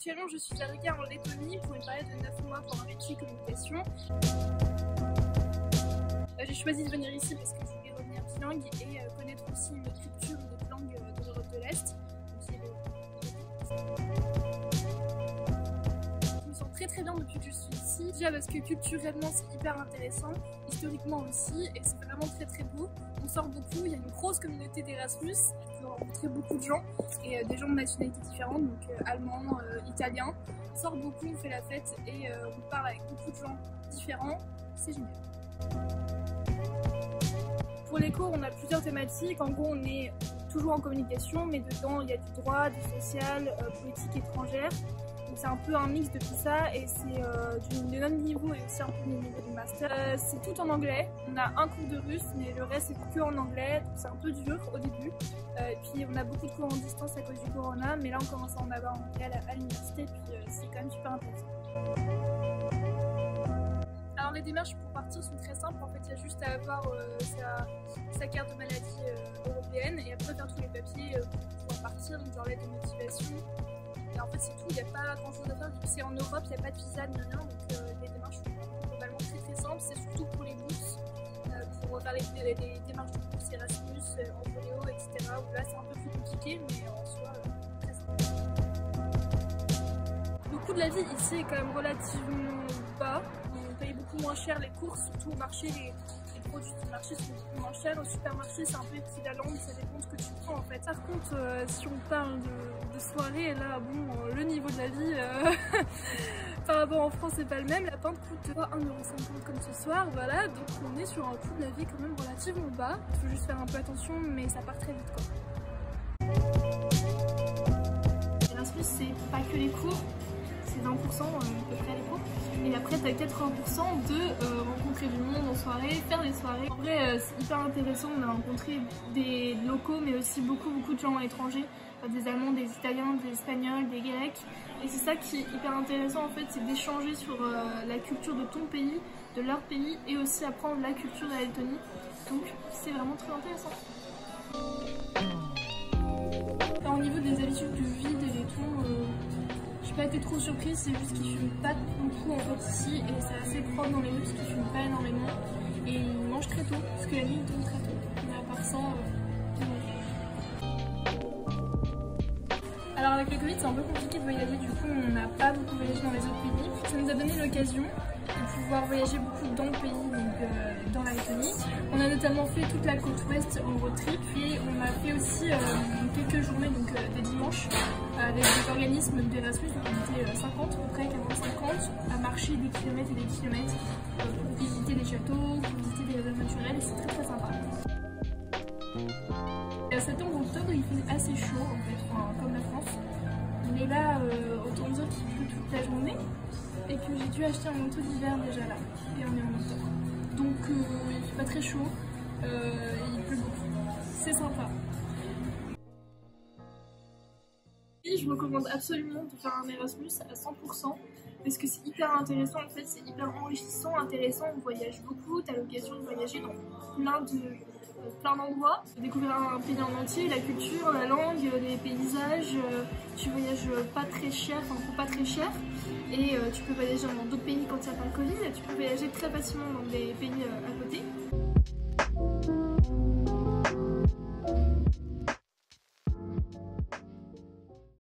Actuellement, je suis à Riga en Lettonie pour une période de 9 mois pour un métier communication. J'ai choisi de venir ici parce que je voulais revenir bilingue et connaître aussi une autre culture, une autre langue de l'Europe de l'Est. Je me sens très bien depuis que je suis ici. Déjà parce que culturellement c'est hyper intéressant, historiquement aussi, et c'est vraiment très beau. On sort beaucoup, il y a une grosse communauté d'Erasmus, on peut rencontrer beaucoup de gens et des gens de nationalités différentes, donc allemands, italiens. On sort beaucoup, on fait la fête et on parle avec beaucoup de gens différents, c'est génial. Pour les cours, on a plusieurs thématiques. En gros, on est toujours en communication, mais dedans, il y a du droit, du social, politique étrangère. Donc c'est un peu un mix de tout ça et c'est du même niveau et aussi un peu du niveau du master. C'est tout en anglais. On a un cours de russe, mais le reste c'est que en anglais, donc c'est un peu dur au début. Et puis on a beaucoup de cours en distance à cause du corona, mais là on commence à en avoir en anglais à l'université, puis c'est quand même super intéressant. Alors les démarches pour partir sont très simples, en fait il y a juste à avoir sa carte de maladie européenne et après faire tous les papiers pour pouvoir partir, donc genre lettre de motivation. Et en fait c'est tout, il n'y a pas grand chose à faire, vu que c'est en Europe, il n'y a pas de visa ni rien, donc les démarches sont globalement très simples, c'est surtout pour les bourses, pour faire les démarches de bourse Erasmus, Empleo, etc. où là c'est un peu plus compliqué, mais en soi très simple. Le coût de la vie ici est quand même relativement bas. On paye beaucoup moins cher les courses, surtout au marché, les produits du marché sont beaucoup moins chers. Au supermarché, c'est un peu équivalent, mais ça dépend de ce que tu prends en fait. Par contre, si on parle de soirée, là, bon, le niveau de la vie par rapport en France, c'est pas le même. La pinte coûte 1,50 € comme ce soir, voilà. Donc on est sur un coût de la vie quand même relativement bas. Il faut juste faire un peu attention, mais ça part très vite quoi. Erasmus, c'est pas que les cours. C'est 20% à peu près les cours. Et après, t'as 80% de rencontrer du monde en soirée, faire des soirées. En vrai, c'est hyper intéressant. On a rencontré des locaux, mais aussi beaucoup de gens étrangers. Des Allemands, des Italiens, des Espagnols, des Grecs. Et c'est ça qui est hyper intéressant en fait, c'est d'échanger sur la culture de ton pays, de leur pays, et aussi apprendre la culture de la Lettonie. Donc, c'est vraiment très intéressant. Alors, au niveau des habitudes de vie des Lettons, j'ai pas été trop surprise, c'est juste qu'ils fument pas beaucoup en fait ici et c'est assez propre dans les rues parce qu'ils fument pas énormément et ils mangent très tôt parce que la nuit tombe très tôt. Mais à part ça, Alors avec le Covid c'est un peu compliqué de voyager, du coup on n'a pas beaucoup voyagé dans les autres pays. Ça nous a donné l'occasion de pouvoir voyager beaucoup dans le pays, donc dans la Lettonie. On a notamment fait toute la côte ouest en road trip et on a fait aussi quelques journées, donc des dimanches, avec des organismes d'Erasmus, donc on était 50, à peu près 40-50, à marcher des kilomètres et des kilomètres pour visiter des châteaux, pour visiter des réserves naturelles et c'est très sympa. Septembre-octobre il fait assez chaud en fait, enfin, comme la France. Mais là, autant dire qu'il pleut toute la journée et que j'ai dû acheter un manteau d'hiver déjà là. Et on est en octobre. Donc il fait pas très chaud et il pleut beaucoup. C'est sympa. Et je recommande absolument de faire un Erasmus à 100% parce que c'est hyper intéressant en fait, c'est hyper enrichissant, intéressant, on voyage beaucoup, t'as l'occasion de voyager dans plein d'endroits, découvrir un pays en entier, la culture, la langue, les paysages, tu voyages pas très cher, enfin pas très cher, et tu peux voyager dans d'autres pays quand il n'y a pas le Covid, tu peux voyager très facilement dans des pays à côté.